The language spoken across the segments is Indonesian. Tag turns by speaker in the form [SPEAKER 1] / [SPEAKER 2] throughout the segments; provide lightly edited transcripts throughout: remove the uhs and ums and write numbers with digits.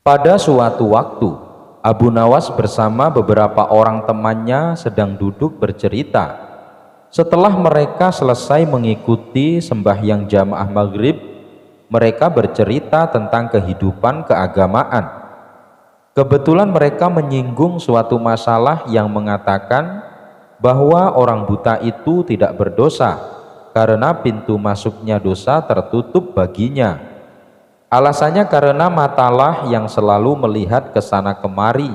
[SPEAKER 1] Pada suatu waktu, Abu Nawas bersama beberapa orang temannya sedang duduk bercerita. Setelah mereka selesai mengikuti sembahyang jamaah maghrib, mereka bercerita tentang kehidupan keagamaan. Kebetulan mereka menyinggung suatu masalah yang mengatakan bahwa orang buta itu tidak berdosa karena pintu masuknya dosa tertutup baginya. Alasannya karena matalah yang selalu melihat ke sana kemari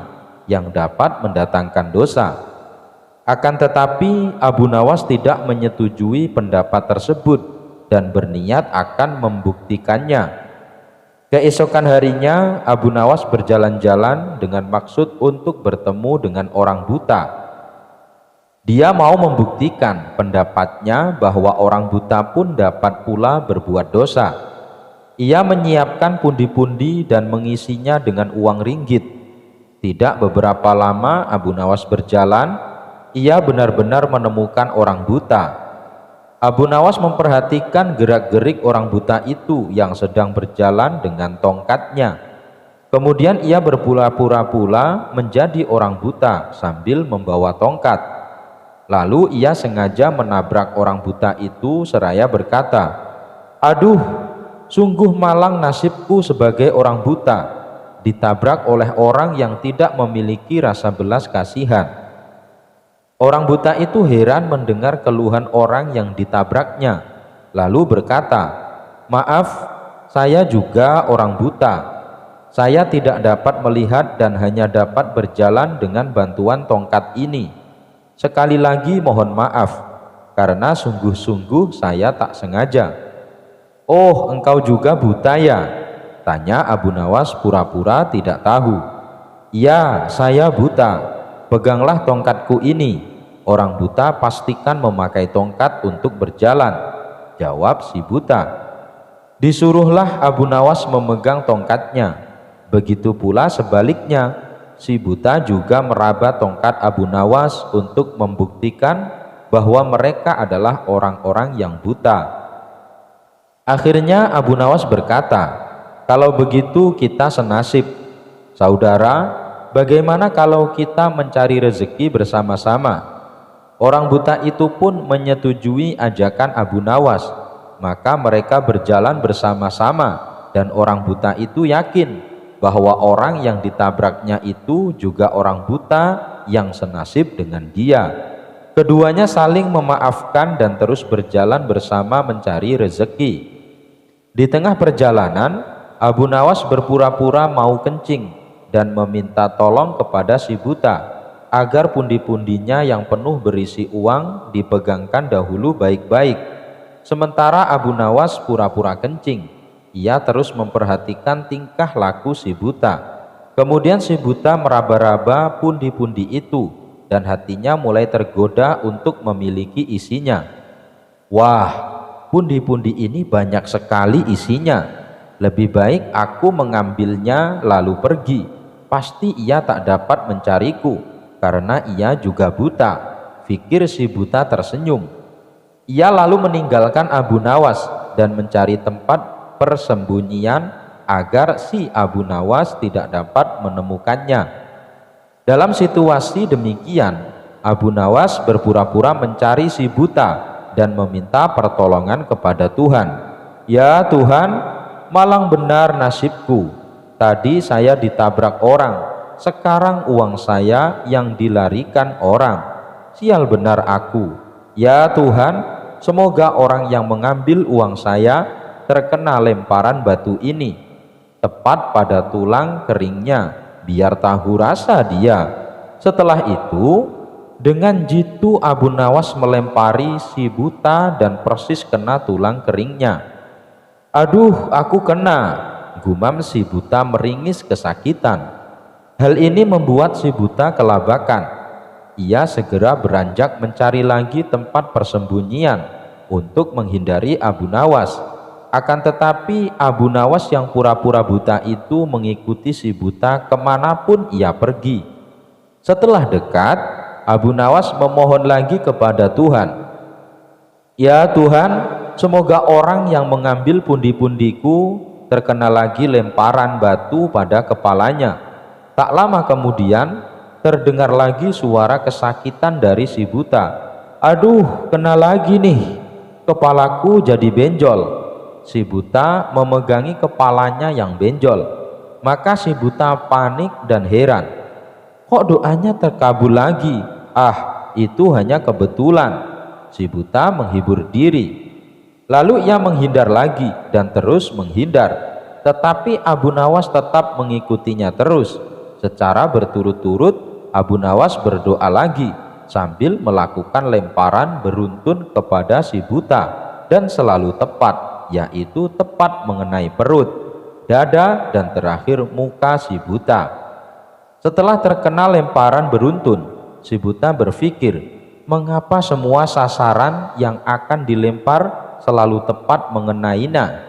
[SPEAKER 1] yang dapat mendatangkan dosa. Akan tetapi Abu Nawas tidak menyetujui pendapat tersebut dan berniat akan membuktikannya. Keesokan harinya Abu Nawas berjalan-jalan dengan maksud untuk bertemu dengan orang buta. Dia mau membuktikan pendapatnya bahwa orang buta pun dapat pula berbuat dosa. Ia menyiapkan pundi-pundi dan mengisinya dengan uang ringgit. Tidak beberapa lama Abu Nawas berjalan, ia benar-benar menemukan orang buta. Abu Nawas memperhatikan gerak-gerik orang buta itu yang sedang berjalan dengan tongkatnya. Kemudian ia berpura-pura pula menjadi orang buta sambil membawa tongkat. Lalu ia sengaja menabrak orang buta itu seraya berkata, "Aduh, sungguh malang nasibku sebagai orang buta, ditabrak oleh orang yang tidak memiliki rasa belas kasihan." Orang buta itu heran mendengar keluhan orang yang ditabraknya, lalu berkata, "Maaf, saya juga orang buta. Saya tidak dapat melihat dan hanya dapat berjalan dengan bantuan tongkat ini. Sekali lagi mohon maaf, karena sungguh-sungguh saya tak sengaja." "Oh, engkau juga buta ya?" tanya Abu Nawas pura-pura tidak tahu. "Ya, saya buta. Peganglah tongkatku ini. Orang buta pastikan memakai tongkat untuk berjalan," jawab si buta. Disuruhlah Abu Nawas memegang tongkatnya. Begitu pula sebaliknya, si buta juga meraba tongkat Abu Nawas untuk membuktikan bahwa mereka adalah orang-orang yang buta. Akhirnya Abu Nawas berkata, "Kalau begitu kita senasib. Saudara, bagaimana kalau kita mencari rezeki bersama-sama?" Orang buta itu pun menyetujui ajakan Abu Nawas. Maka mereka berjalan bersama-sama dan orang buta itu yakin bahwa orang yang ditabraknya itu juga orang buta yang senasib dengan dia. Keduanya saling memaafkan dan terus berjalan bersama mencari rezeki. Di tengah perjalanan, Abu Nawas berpura-pura mau kencing dan meminta tolong kepada si buta agar pundi-pundinya yang penuh berisi uang dipegangkan dahulu baik-baik. Sementara Abu Nawas pura-pura kencing, ia terus memperhatikan tingkah laku si buta. Kemudian si buta meraba-raba pundi-pundi itu dan hatinya mulai tergoda untuk memiliki isinya. "Wah, pundi-pundi ini banyak sekali isinya. Lebih baik aku mengambilnya lalu pergi. Pasti ia tak dapat mencariku karena ia juga buta," pikir si buta tersenyum. Ia lalu meninggalkan Abu Nawas dan mencari tempat persembunyian agar si Abu Nawas tidak dapat menemukannya. Dalam situasi demikian, Abu Nawas berpura-pura mencari si buta dan meminta pertolongan kepada Tuhan. "Ya Tuhan, malang benar nasibku. Tadi saya ditabrak orang. Sekarang uang saya yang dilarikan orang. Sial benar aku. Ya Tuhan, semoga orang yang mengambil uang saya terkena lemparan batu ini, tepat pada tulang keringnya, biar tahu rasa dia." Setelah itu, dengan jitu Abu Nawas melempari si buta dan persis kena tulang keringnya. "Aduh, aku kena," gumam si buta meringis kesakitan. Hal ini membuat si buta kelabakan. Ia segera beranjak mencari lagi tempat persembunyian untuk menghindari Abu Nawas. Akan tetapi Abu Nawas yang pura-pura buta itu mengikuti si buta kemanapun ia pergi. Setelah dekat, Abu Nawas memohon lagi kepada Tuhan, "Ya Tuhan, semoga orang yang mengambil pundi-pundiku terkena lagi lemparan batu pada kepalanya. Tak lama kemudian terdengar lagi suara kesakitan dari si buta. "Aduh, kena lagi nih, kepalaku jadi benjol." Si buta memegangi kepalanya yang benjol. Maka si buta panik dan heran. Kok doanya terkabul lagi? Ah, itu hanya kebetulan. Si buta menghibur diri. Lalu ia menghindar lagi dan terus menghindar. Tetapi Abu Nawas tetap mengikutinya terus. Secara berturut-turut Abu Nawas berdoa lagi sambil melakukan lemparan beruntun kepada si buta dan selalu tepat, yaitu tepat mengenai perut, dada, dan terakhir muka si buta. Setelah terkena lemparan beruntun, si buta berpikir, mengapa semua sasaran yang akan dilempar selalu tepat mengenainya?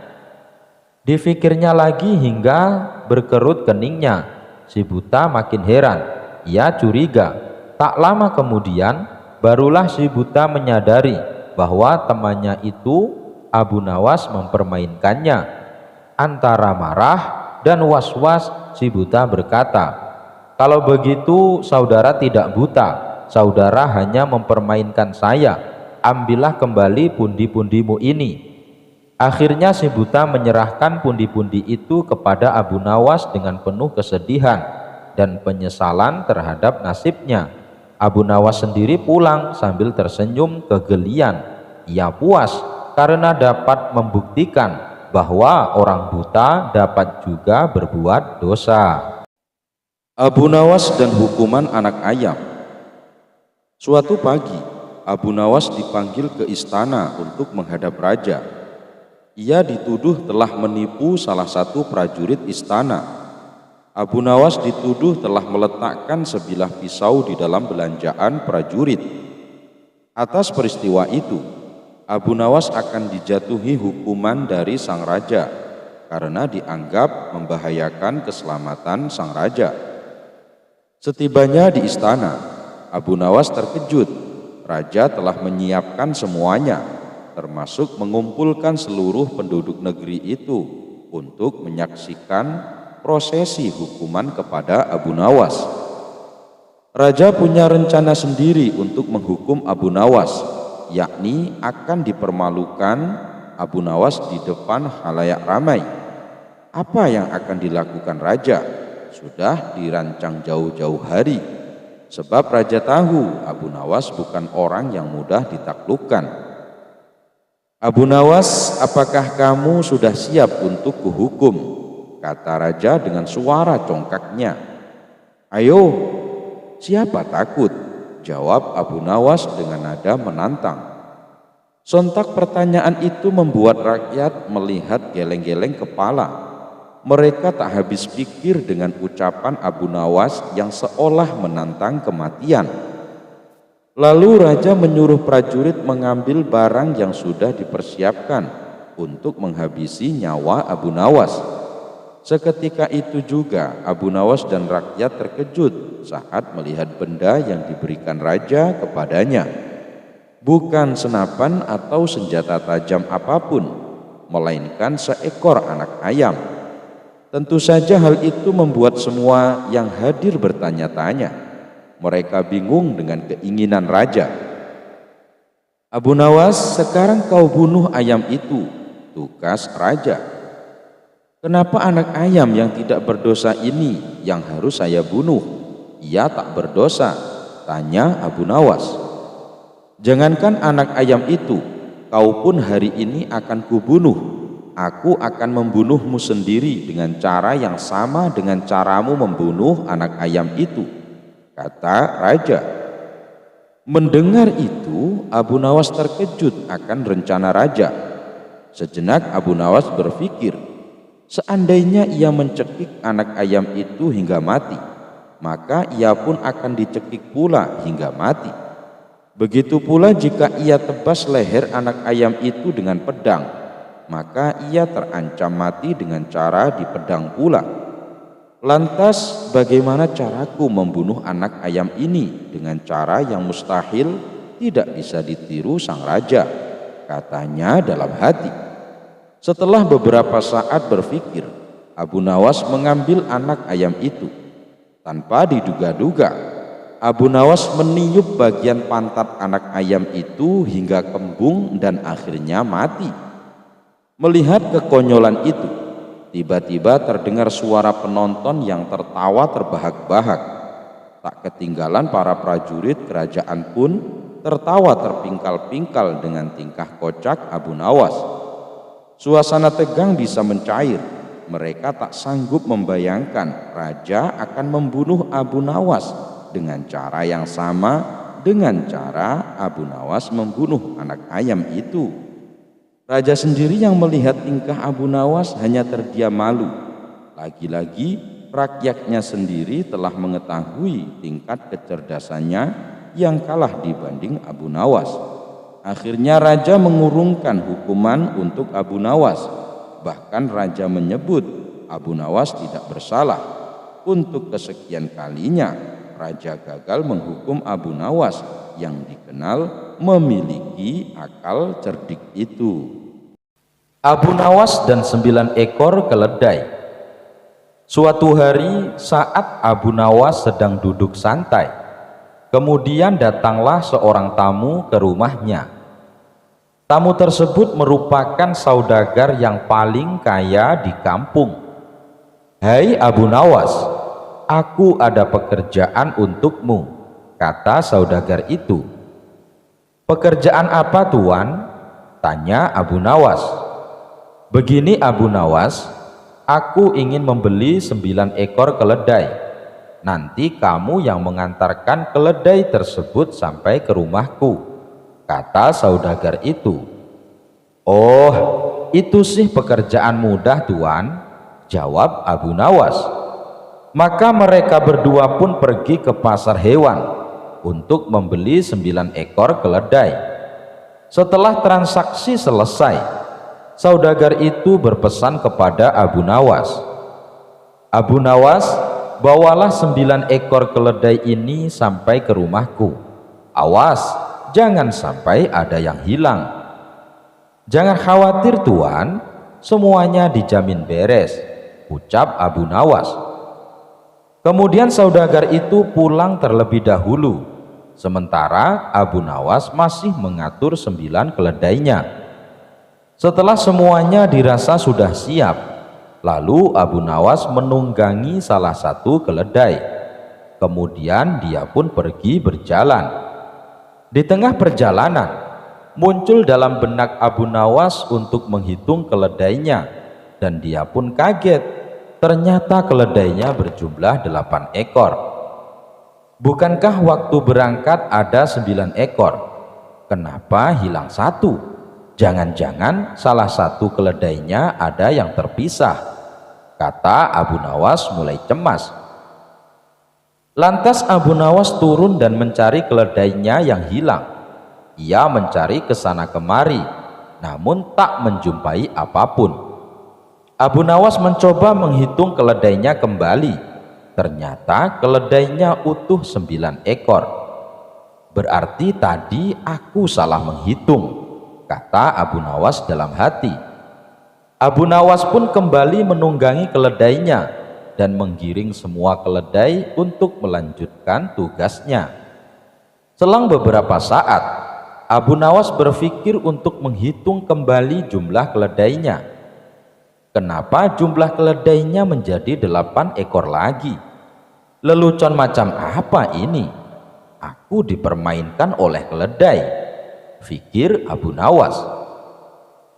[SPEAKER 1] Difikirnya lagi hingga berkerut keningnya. Si buta makin heran. Ia curiga. Tak lama kemudian, barulah si buta menyadari bahwa temannya itu, Abu Nawas, mempermainkannya. Antara marah dan was-was, si buta berkata, "Kalau begitu saudara tidak buta, saudara hanya mempermainkan saya. Ambillah kembali pundi-pundimu ini." Akhirnya si buta menyerahkan pundi-pundi itu kepada Abu Nawas dengan penuh kesedihan dan penyesalan terhadap nasibnya. Abu Nawas sendiri pulang sambil tersenyum kegelian. Ia puas karena dapat membuktikan bahwa orang buta dapat juga berbuat dosa.
[SPEAKER 2] Abu Nawas dan hukuman anak ayam. Suatu pagi, Abu Nawas dipanggil ke istana untuk menghadap raja. Ia dituduh telah menipu salah satu prajurit istana. Abu Nawas dituduh telah meletakkan sebilah pisau di dalam belanjaan prajurit. Atas peristiwa itu, Abu Nawas akan dijatuhi hukuman dari sang raja karena dianggap membahayakan keselamatan sang raja. Setibanya di istana, Abu Nawas terkejut. Raja telah menyiapkan semuanya, termasuk mengumpulkan seluruh penduduk negeri itu untuk menyaksikan prosesi hukuman kepada Abu Nawas. Raja punya rencana sendiri untuk menghukum Abu Nawas, yakni akan dipermalukan Abu Nawas di depan khalayak ramai. Apa yang akan dilakukan raja sudah dirancang jauh-jauh hari, sebab raja tahu Abu Nawas bukan orang yang mudah ditaklukkan. "Abu Nawas, apakah kamu sudah siap untuk kuhukum?" kata raja dengan suara congkaknya. "Ayo, siapa takut?" jawab Abu Nawas dengan nada menantang. Sontak pertanyaan itu membuat rakyat melihat geleng-geleng kepala. Mereka tak habis pikir dengan ucapan Abu Nawas yang seolah menantang kematian. Lalu raja menyuruh prajurit mengambil barang yang sudah dipersiapkan untuk menghabisi nyawa Abu Nawas. Seketika itu juga Abu Nawas dan rakyat terkejut saat melihat benda yang diberikan raja kepadanya. Bukan senapan atau senjata tajam apapun, melainkan seekor anak ayam. Tentu saja hal itu membuat semua yang hadir bertanya-tanya. Mereka bingung dengan keinginan raja. "Abu Nawas, sekarang kau bunuh ayam itu," tugas raja. "Kenapa anak ayam yang tidak berdosa ini yang harus saya bunuh? Ia tak berdosa," tanya Abu Nawas. "Jangankan anak ayam itu, kau pun hari ini akan kubunuh. Aku akan membunuhmu sendiri dengan cara yang sama dengan caramu membunuh anak ayam itu," kata raja. Mendengar itu, Abu Nawas terkejut akan rencana raja. Sejenak Abu Nawas berpikir, seandainya ia mencekik anak ayam itu hingga mati, maka ia pun akan dicekik pula hingga mati. Begitu pula jika ia tebas leher anak ayam itu dengan pedang, maka ia terancam mati dengan cara dipedang pula. Lantas bagaimana caraku membunuh anak ayam ini dengan cara yang mustahil tidak bisa ditiru sang raja, katanya dalam hati. Setelah beberapa saat berpikir, Abu Nawas mengambil anak ayam itu. Tanpa diduga-duga, Abu Nawas meniup bagian pantat anak ayam itu hingga kembung dan akhirnya mati. Melihat kekonyolan itu, tiba-tiba terdengar suara penonton yang tertawa terbahak-bahak. Tak ketinggalan para prajurit kerajaan pun tertawa terpingkal-pingkal dengan tingkah kocak Abu Nawas. Suasana tegang bisa mencair. Mereka tak sanggup membayangkan raja akan membunuh Abu Nawas dengan cara yang sama dengan cara Abu Nawas membunuh anak ayam itu. Raja sendiri yang melihat tingkah Abu Nawas hanya terdiam malu. Lagi-lagi rakyatnya sendiri telah mengetahui tingkat kecerdasannya yang kalah dibanding Abu Nawas. Akhirnya raja mengurungkan hukuman untuk Abu Nawas. Bahkan raja menyebut Abu Nawas tidak bersalah. Untuk kesekian kalinya raja gagal menghukum Abu Nawas yang dikenal memiliki akal cerdik itu.
[SPEAKER 1] Abu Nawas dan 9 ekor keledai. Suatu hari saat Abu Nawas sedang duduk santai, kemudian datanglah seorang tamu ke rumahnya. Tamu tersebut merupakan saudagar yang paling kaya di kampung. "Hai Abu Nawas, aku ada pekerjaan untukmu," kata saudagar itu. "Pekerjaan apa, Tuan?" tanya Abu Nawas. "Begini Abu Nawas, aku ingin membeli 9 ekor keledai. Nanti kamu yang mengantarkan keledai tersebut sampai ke rumahku," kata saudagar itu. "Oh, itu sih pekerjaan mudah, Tuan," jawab Abu Nawas. Maka mereka berdua pun pergi ke pasar hewan untuk membeli 9 ekor keledai. Setelah transaksi selesai, saudagar itu berpesan kepada Abu Nawas, "Abu Nawas, bawalah 9 ekor keledai ini sampai ke rumahku. Awas, jangan sampai ada yang hilang." "Jangan khawatir Tuan, semuanya dijamin beres," ucap Abu Nawas. Kemudian saudagar itu pulang terlebih dahulu, sementara Abu Nawas masih mengatur 9 keledainya. Setelah semuanya dirasa sudah siap, lalu Abu Nawas menunggangi salah satu keledai. Kemudian dia pun pergi berjalan. Di tengah perjalanan, muncul dalam benak Abu Nawas untuk menghitung keledainya, dan dia pun kaget. Ternyata keledainya berjumlah 8 ekor. "Bukankah waktu berangkat ada 9 ekor? Kenapa hilang satu? Jangan-jangan salah satu keledainya ada yang terpisah," kata Abu Nawas mulai cemas. Lantas Abu Nawas turun dan mencari keledainya yang hilang. Ia mencari ke sana kemari, namun tak menjumpai apapun. Abu Nawas mencoba menghitung keledainya kembali. Ternyata keledainya utuh 9 ekor. "Berarti tadi aku salah menghitung," kata Abu Nawas dalam hati. Abu Nawas pun kembali menunggangi keledainya dan menggiring semua keledai untuk melanjutkan tugasnya. Selang beberapa saat, Abu Nawas berpikir untuk menghitung kembali jumlah keledainya. Kenapa jumlah keledainya menjadi 8 ekor lagi? Lelucon macam apa ini? Aku dipermainkan oleh keledai, pikir Abu Nawas.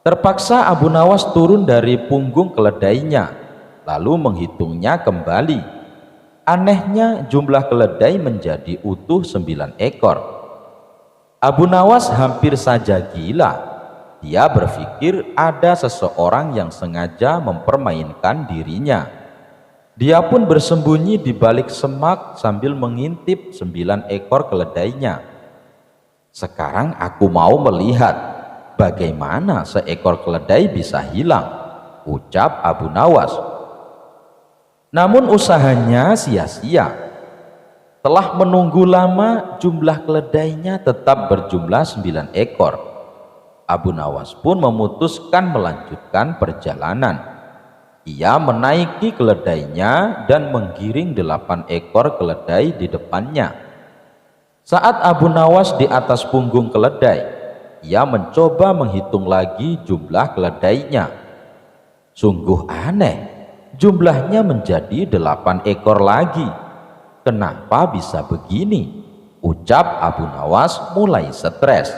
[SPEAKER 1] Terpaksa Abu Nawas turun dari punggung keledainya, lalu menghitungnya kembali. Anehnya jumlah keledai menjadi utuh 9 ekor. Abu Nawas hampir saja gila. Dia berpikir ada seseorang yang sengaja mempermainkan dirinya. Dia pun bersembunyi di balik semak sambil mengintip 9 ekor keledainya. "Sekarang aku mau melihat bagaimana seekor keledai bisa hilang," ucap Abu Nawas. Namun usahanya sia-sia. Telah menunggu lama, jumlah keledainya tetap berjumlah 9 ekor. Abu Nawas pun memutuskan melanjutkan perjalanan. Ia menaiki keledainya dan menggiring 8 ekor keledai di depannya. Saat Abu Nawas di atas punggung keledai, ia mencoba menghitung lagi jumlah keledainya. Sungguh aneh, jumlahnya menjadi 8 ekor lagi. Kenapa bisa begini? Ucap Abu Nawas mulai stres.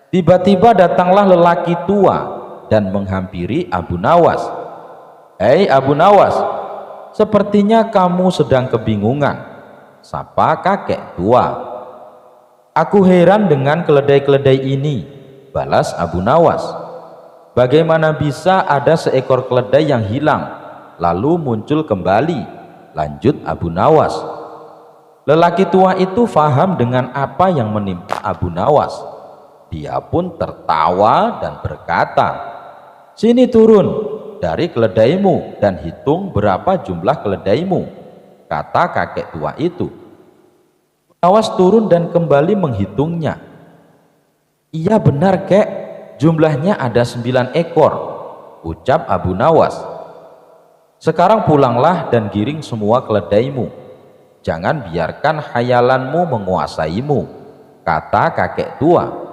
[SPEAKER 1] Tiba-tiba datanglah lelaki tua dan menghampiri Abu Nawas. "Hei Abu Nawas, sepertinya kamu sedang kebingungan," sapa kakek tua. "Aku heran dengan keledai-keledai ini," balas Abu Nawas. "Bagaimana bisa ada seekor keledai yang hilang lalu muncul kembali?" lanjut Abu Nawas. Lelaki tua itu faham dengan apa yang menimpa Abu Nawas. Dia pun tertawa dan berkata, "Sini turun dari keledaimu dan hitung berapa jumlah keledaimu," kata kakek tua itu. Nawas turun dan kembali menghitungnya. "Iya benar kek, jumlahnya ada 9 ekor, ucap Abu Nawas. "Sekarang pulanglah dan giring semua keledaimu. Jangan biarkan khayalanmu menguasaimu," kata kakek tua.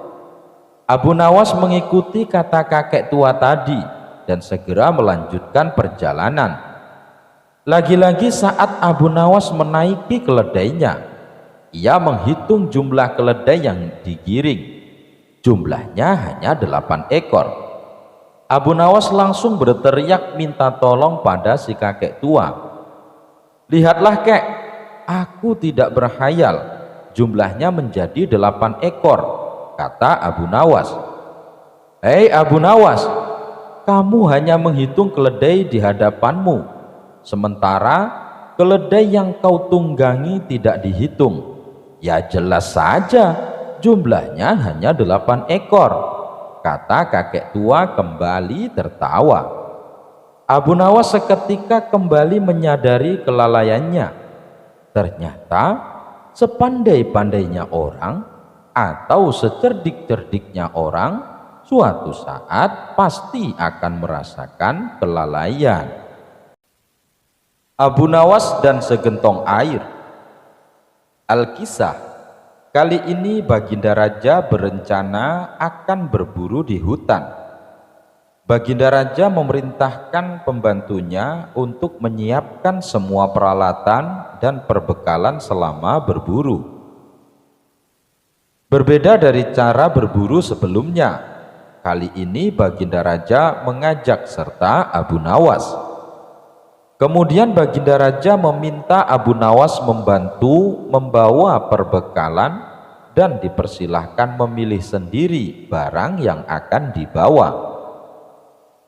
[SPEAKER 1] Abu Nawas mengikuti kata kakek tua tadi dan segera melanjutkan perjalanan. Lagi-lagi saat Abu Nawas menaiki keledainya, ia menghitung jumlah keledai yang digiring. Jumlahnya hanya 8 ekor. Abu Nawas langsung berteriak minta tolong pada si kakek tua. "Lihatlah kek, aku tidak berkhayal, jumlahnya menjadi 8 ekor, kata Abu Nawas. "Hei Abu Nawas, kamu hanya menghitung keledai di hadapanmu, sementara keledai yang kau tunggangi tidak dihitung. Ya jelas saja jumlahnya hanya 8 ekor, kata kakek tua kembali tertawa. Abu Nawas seketika kembali menyadari kelalaiannya. Ternyata sepandai-pandainya orang atau secerdik-cerdiknya orang, suatu saat pasti akan merasakan kelalaian. Abu Nawas dan segentong air. Al-Kisah, kali ini Baginda Raja berencana akan berburu di hutan. Baginda Raja memerintahkan pembantunya untuk menyiapkan semua peralatan dan perbekalan selama berburu. Berbeda dari cara berburu sebelumnya, kali ini Baginda Raja mengajak serta Abu Nawas. Kemudian Baginda Raja meminta Abu Nawas membantu membawa perbekalan dan dipersilahkan memilih sendiri barang yang akan dibawa.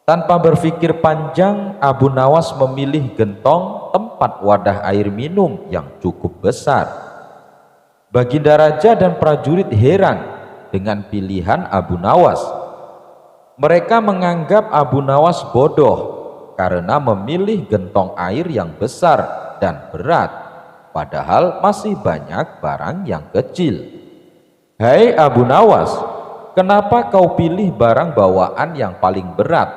[SPEAKER 1] Tanpa berpikir panjang, Abu Nawas memilih gentong tempat wadah air minum yang cukup besar. Baginda Raja dan prajurit heran dengan pilihan Abu Nawas. Mereka menganggap Abu Nawas bodoh karena memilih gentong air yang besar dan berat, padahal masih banyak barang yang kecil. "Hai Abu Nawas, kenapa kau pilih barang bawaan yang paling berat?"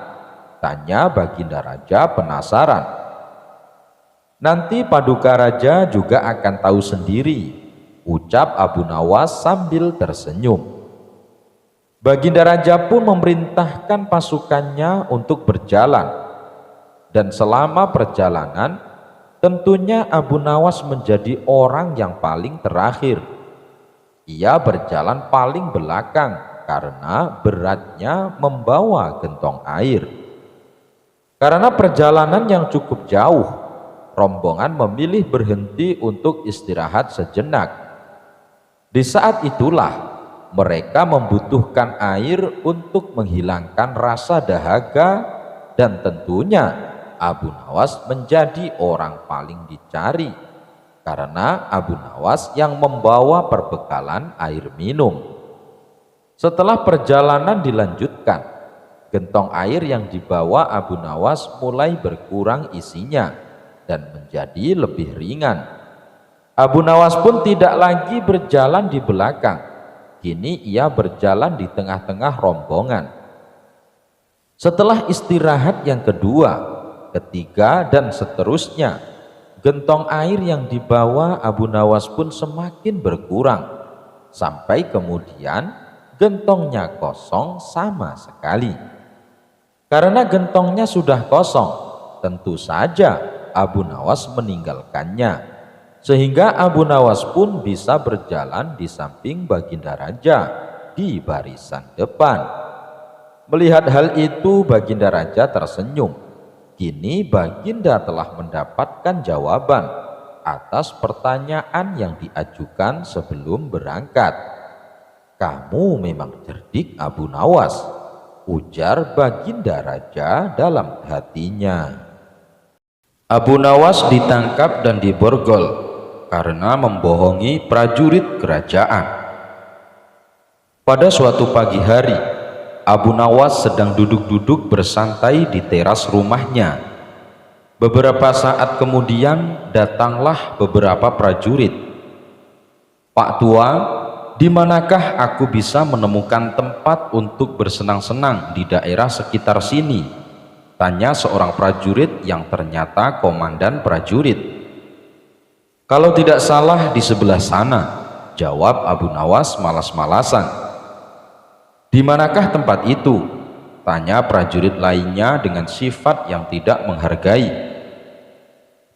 [SPEAKER 1] tanya Baginda Raja penasaran. "Nanti Paduka Raja juga akan tahu sendiri," ucap Abu Nawas sambil tersenyum. Baginda Raja pun memerintahkan pasukannya untuk berjalan. Dan selama perjalanan, tentunya Abu Nawas menjadi orang yang paling terakhir. Ia berjalan paling belakang karena beratnya membawa gentong air. Karena perjalanan yang cukup jauh, rombongan memilih berhenti untuk istirahat sejenak. Di saat itulah mereka membutuhkan air untuk menghilangkan rasa dahaga, dan tentunya Abu Nawas menjadi orang paling dicari karena Abu Nawas yang membawa perbekalan air minum. Setelah perjalanan dilanjutkan, gentong air yang dibawa Abu Nawas mulai berkurang isinya dan menjadi lebih ringan. Abu Nawas pun tidak lagi berjalan di belakang, Kini ia berjalan di tengah-tengah rombongan. Setelah istirahat yang kedua, ketiga, dan seterusnya, gentong air yang dibawa Abu Nawas pun semakin berkurang, sampai kemudian gentongnya kosong sama sekali. Karena gentongnya sudah kosong, tentu saja Abu Nawas meninggalkannya, sehingga Abu Nawas pun bisa berjalan di samping Baginda Raja di barisan depan. Melihat hal itu, Baginda Raja tersenyum. Kini Baginda telah mendapatkan jawaban atas pertanyaan yang diajukan sebelum berangkat. "Kamu memang cerdik, Abu Nawas," ujar Baginda Raja dalam hatinya. Abu Nawas ditangkap dan diborgol karena membohongi prajurit kerajaan. Pada suatu pagi hari, Abu Nawas sedang duduk-duduk bersantai di teras rumahnya. Beberapa saat kemudian datanglah beberapa prajurit. "Pak Tua, di manakah aku bisa menemukan tempat untuk bersenang-senang di daerah sekitar sini?" tanya seorang prajurit yang ternyata komandan prajurit. "Kalau tidak salah di sebelah sana," jawab Abu Nawas malas-malasan. "Di manakah tempat itu?" tanya prajurit lainnya dengan sifat yang tidak menghargai.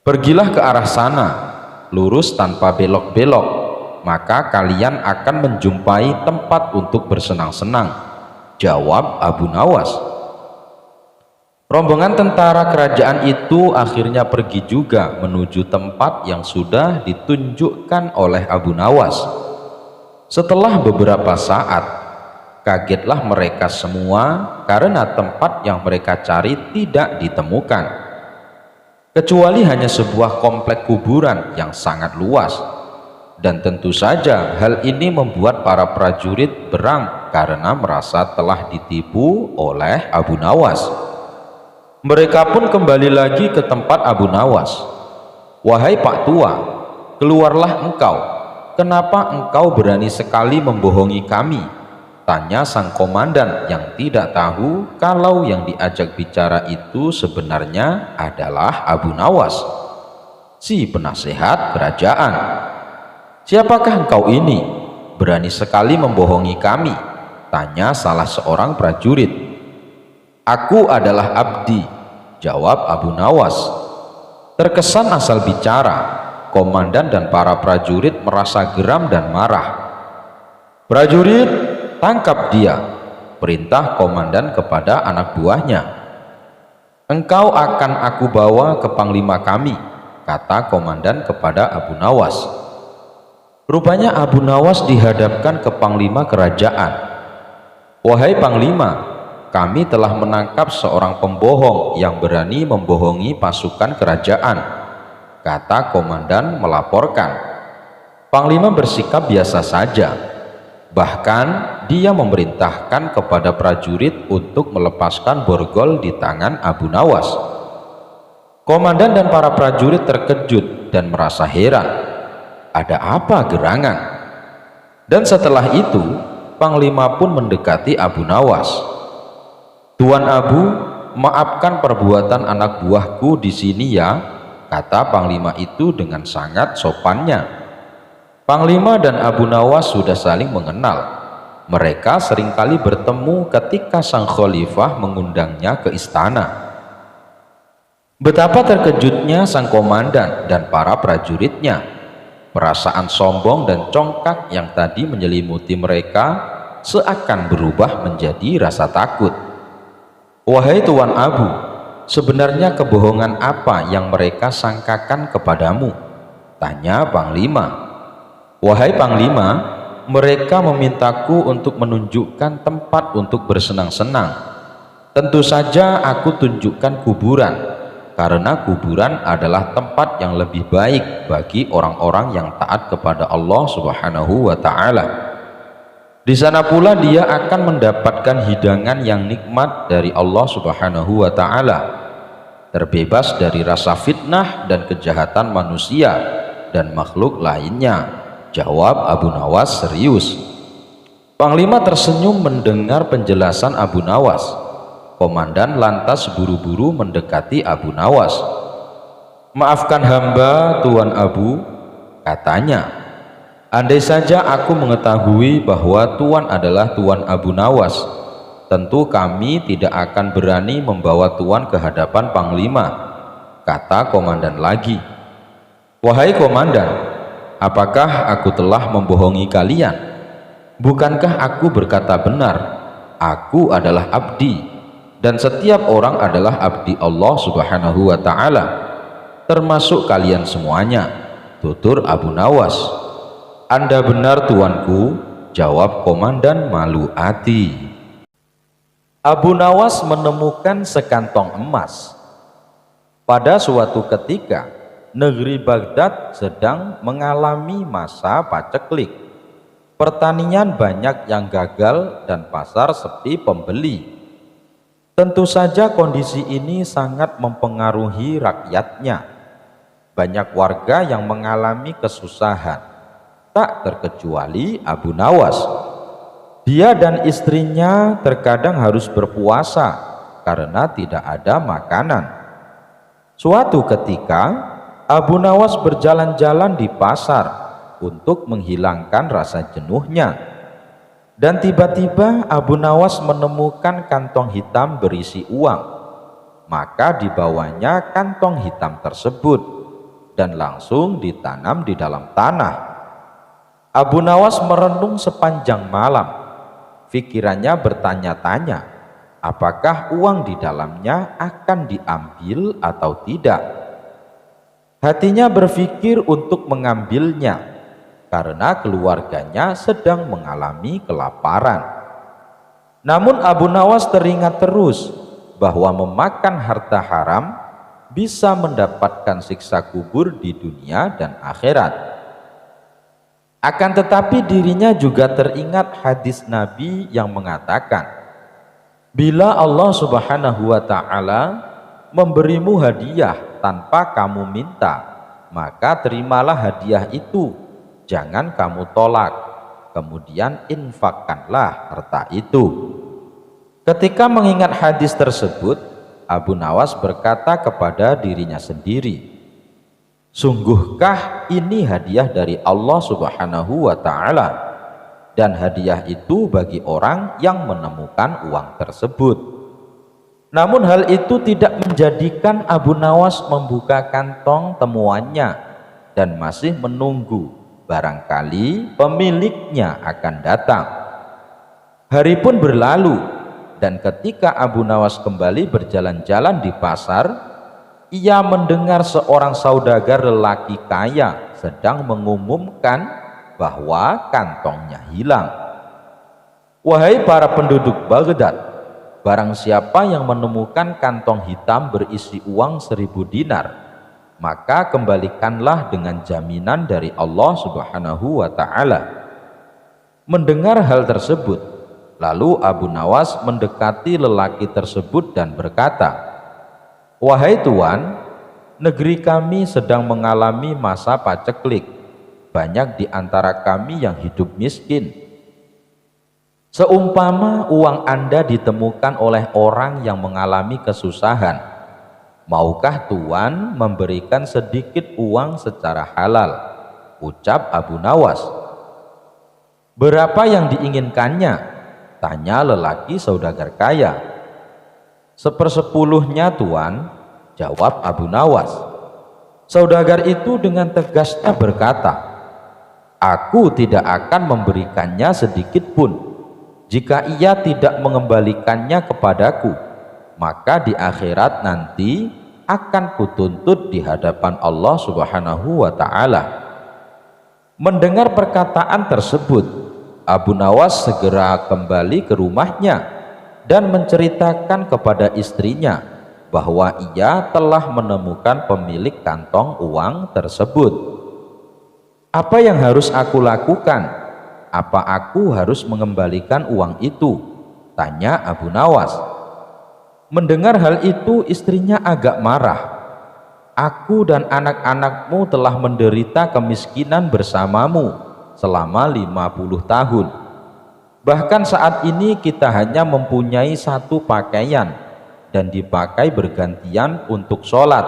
[SPEAKER 1] "Pergilah ke arah sana, lurus tanpa belok-belok, maka kalian akan menjumpai tempat untuk bersenang-senang," jawab Abu Nawas. Rombongan tentara kerajaan itu akhirnya pergi juga menuju tempat yang sudah ditunjukkan oleh Abu Nawas. Setelah beberapa saat, kagetlah mereka semua karena tempat yang mereka cari tidak ditemukan, kecuali hanya sebuah komplek kuburan yang sangat luas. Dan tentu saja hal ini membuat para prajurit berang karena merasa telah ditipu oleh Abu Nawas. Mereka pun kembali lagi ke tempat Abu Nawas. "Wahai Pak Tua, keluarlah engkau. Kenapa engkau berani sekali membohongi kami?" tanya sang komandan yang tidak tahu kalau yang diajak bicara itu sebenarnya adalah Abu Nawas, si penasehat kerajaan. "Siapakah engkau ini? Berani sekali membohongi kami," tanya salah seorang prajurit. "Aku adalah abdi," jawab Abu Nawas. Terkesan asal bicara, komandan dan para prajurit merasa geram dan marah. "Prajurit, tangkap dia," perintah komandan kepada anak buahnya. "Engkau akan aku bawa ke panglima kami," kata komandan kepada Abu Nawas. Rupanya Abu Nawas dihadapkan ke panglima kerajaan. "Wahai panglima, kami telah menangkap seorang pembohong yang berani membohongi pasukan kerajaan," kata komandan melaporkan. Panglima bersikap biasa saja. Bahkan dia memerintahkan kepada prajurit untuk melepaskan borgol di tangan Abu Nawas. Komandan dan para prajurit terkejut dan merasa heran. Ada apa gerangan? Dan setelah itu panglima pun mendekati Abu Nawas. "Tuan Abu, maafkan perbuatan anak buahku di sini ya," kata panglima itu dengan sangat sopannya. Panglima dan Abu Nawas sudah saling mengenal. Mereka seringkali bertemu ketika sang khalifah mengundangnya ke istana. Betapa terkejutnya sang komandan dan para prajuritnya. Perasaan sombong dan congkak yang tadi menyelimuti mereka seakan berubah menjadi rasa takut. "Wahai Tuan Abu, sebenarnya kebohongan apa yang mereka sangkakan kepadamu?" tanya panglima. "Wahai panglima, mereka memintaku untuk menunjukkan tempat untuk bersenang-senang. Tentu saja aku tunjukkan kuburan, karena kuburan adalah tempat yang lebih baik bagi orang-orang yang taat kepada Allah Subhanahu wa Ta'ala. Di sana pula dia akan mendapatkan hidangan yang nikmat dari Allah Subhanahu wa Ta'ala, terbebas dari rasa fitnah dan kejahatan manusia dan makhluk lainnya," jawab Abu Nawas serius. Panglima tersenyum mendengar penjelasan Abu Nawas. Komandan lantas buru-buru mendekati Abu Nawas. "Maafkan hamba, Tuan Abu," katanya. "Andai saja aku mengetahui bahwa Tuan adalah Tuan Abu Nawas, tentu kami tidak akan berani membawa Tuan ke hadapan Panglima," kata komandan lagi. "Wahai komandan, apakah aku telah membohongi kalian? Bukankah aku berkata benar? Aku adalah abdi, dan setiap orang adalah abdi Allah Subhanahu wa Ta'ala, termasuk kalian semuanya," tutur Abu Nawas. "Anda benar tuanku," jawab komandan malu hati. Abu Nawas menemukan sekantong emas. Pada suatu ketika, negeri Baghdad sedang mengalami masa paceklik. Pertanian banyak yang gagal dan pasar sepi pembeli. Tentu saja kondisi ini sangat mempengaruhi rakyatnya. Banyak warga yang mengalami kesusahan, tak terkecuali Abu Nawas. Dia dan istrinya terkadang harus berpuasa karena tidak ada makanan. Suatu ketika, Abu Nawas berjalan-jalan di pasar untuk menghilangkan rasa jenuhnya. Dan tiba-tiba Abu Nawas menemukan kantong hitam berisi uang. Maka dibawanya kantong hitam tersebut dan langsung ditanam di dalam tanah. Abu Nawas merenung sepanjang malam. Pikirannya bertanya-tanya, apakah uang di dalamnya akan diambil atau tidak. Hatinya berpikir untuk mengambilnya karena keluarganya sedang mengalami kelaparan. Namun Abu Nawas teringat terus bahwa memakan harta haram bisa mendapatkan siksa kubur di dunia dan akhirat. Akan tetapi dirinya juga teringat hadis Nabi yang mengatakan, "Bila Allah Subhanahu wa Ta'ala memberimu hadiah tanpa kamu minta, maka terimalah hadiah itu. Jangan kamu tolak, kemudian infakkanlah harta itu." Ketika mengingat hadis tersebut, Abu Nawas berkata kepada dirinya sendiri, "Sungguhkah ini hadiah dari Allah Subhanahu wa Ta'ala, dan hadiah itu bagi orang yang menemukan uang tersebut." Namun hal itu tidak menjadikan Abu Nawas membuka kantong temuannya dan masih menunggu barangkali pemiliknya akan datang. Hari pun berlalu, dan ketika Abu Nawas kembali berjalan-jalan di pasar, ia mendengar seorang saudagar lelaki kaya sedang mengumumkan bahwa kantongnya hilang. "Wahai para penduduk Baghdad, barang siapa yang menemukan kantong hitam berisi uang 1000 dinar, maka kembalikanlah dengan jaminan dari Allah Subhanahu wa Ta'ala." Mendengar hal tersebut, lalu Abu Nawas mendekati lelaki tersebut dan berkata, "Wahai Tuan, negeri kami sedang mengalami masa paceklik. Banyak di antara kami yang hidup miskin. Seumpama uang Anda ditemukan oleh orang yang mengalami kesusahan, maukah Tuan memberikan sedikit uang secara halal?" ucap Abu Nawas. "Berapa yang diinginkannya?" tanya lelaki saudagar kaya. "1/10-nya Tuan," jawab Abu Nawas. Saudagar itu dengan tegasnya berkata, "Aku tidak akan memberikannya sedikit pun. Jika ia tidak mengembalikannya kepadaku, maka di akhirat nanti akan kutuntut di hadapan Allah Subhanahu wa Ta'ala." Mendengar perkataan tersebut, Abu Nawas segera kembali ke rumahnya dan menceritakan kepada istrinya bahwa ia telah menemukan pemilik kantong uang tersebut. "Apa yang harus aku lakukan? Apa aku harus mengembalikan uang itu?" tanya Abu Nawas. Mendengar hal itu, istrinya agak marah. "Aku dan anak-anakmu telah menderita kemiskinan bersamamu selama 50 tahun. Bahkan saat ini kita hanya mempunyai satu pakaian dan dipakai bergantian untuk sholat.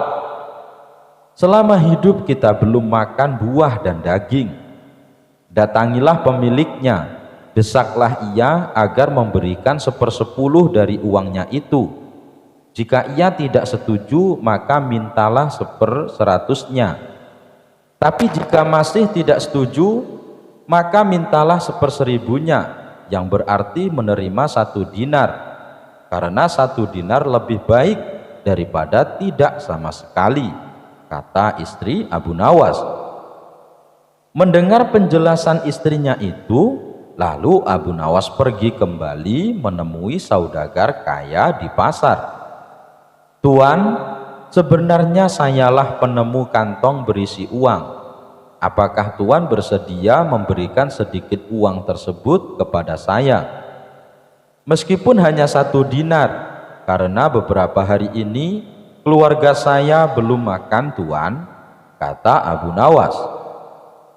[SPEAKER 1] Selama hidup kita belum makan buah dan daging. Datangilah pemiliknya, desaklah ia agar memberikan 1/10 dari uangnya itu. Jika ia tidak setuju, maka mintalah 1/100-nya. Tapi jika masih tidak setuju, maka mintalah 1/1000-nya, yang berarti menerima 1 dinar, karena 1 dinar lebih baik daripada tidak sama sekali, kata istri Abu Nawas. Mendengar penjelasan istrinya itu, lalu Abu Nawas pergi kembali menemui saudagar kaya di pasar. "Tuan, sebenarnya sayalah penemu kantong berisi uang. Apakah Tuan bersedia memberikan sedikit uang tersebut kepada saya? Meskipun hanya 1 dinar, karena beberapa hari ini keluarga saya belum makan, Tuan," kata Abu Nawas.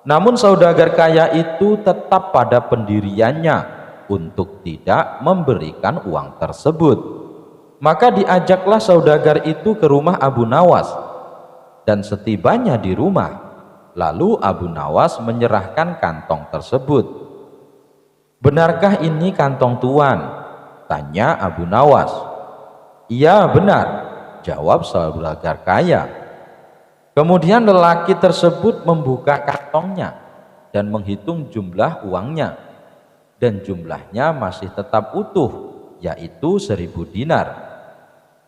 [SPEAKER 1] Namun saudagar kaya itu tetap pada pendiriannya untuk tidak memberikan uang tersebut. Maka diajaklah saudagar itu ke rumah Abu Nawas, dan setibanya di rumah, lalu Abu Nawas menyerahkan kantong tersebut. "Benarkah ini kantong Tuan?" tanya Abu Nawas. "Iya, benar," jawab saudagar kaya. Kemudian lelaki tersebut membuka kantongnya dan menghitung jumlah uangnya, dan jumlahnya masih tetap utuh, yaitu 1000 dinar.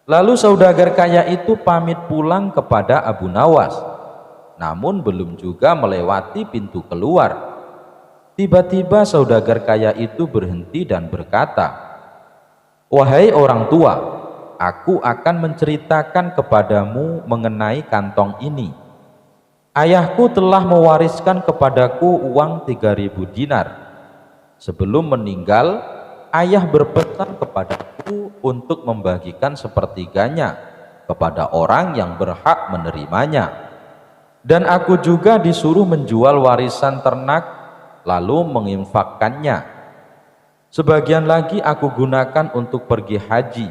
[SPEAKER 1] Lalu saudagar kaya itu pamit pulang kepada Abu Nawas, namun belum juga melewati pintu keluar. Tiba-tiba saudagar kaya itu berhenti dan berkata, "Wahai orang tua, aku akan menceritakan kepadamu mengenai kantong ini. Ayahku telah mewariskan kepadaku uang 3000 dinar. Sebelum meninggal, ayah berpesan kepadaku untuk membagikan 1/3-nya kepada orang yang berhak menerimanya. Dan aku juga disuruh menjual warisan ternak lalu menginfakkannya. Sebagian lagi aku gunakan untuk pergi haji,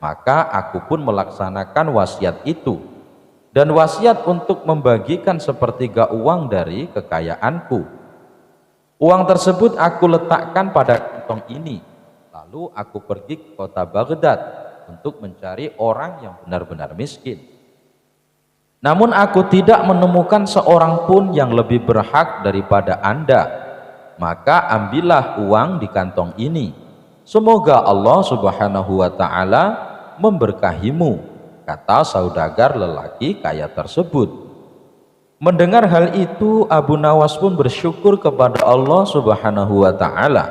[SPEAKER 1] maka aku pun melaksanakan wasiat itu, dan wasiat untuk membagikan 1/3 uang dari kekayaanku. Uang tersebut aku letakkan pada kantong ini, lalu aku pergi ke kota Baghdad untuk mencari orang yang benar-benar miskin. Namun aku tidak menemukan seorang pun yang lebih berhak daripada Anda. Maka ambillah uang di kantong ini. Semoga Allah Subhanahu wa ta'ala memberkahimu," kata saudagar lelaki kaya tersebut. Mendengar hal itu, Abu Nawas pun bersyukur kepada Allah Subhanahu wa ta'ala.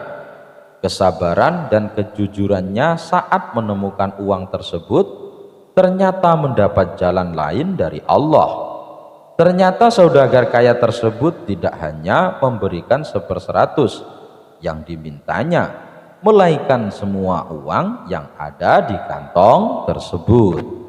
[SPEAKER 1] Kesabaran dan kejujurannya saat menemukan uang tersebut ternyata mendapat jalan lain dari Allah. Ternyata saudagar kaya tersebut tidak hanya memberikan 1/100 yang dimintanya, melainkan semua uang yang ada di kantong tersebut.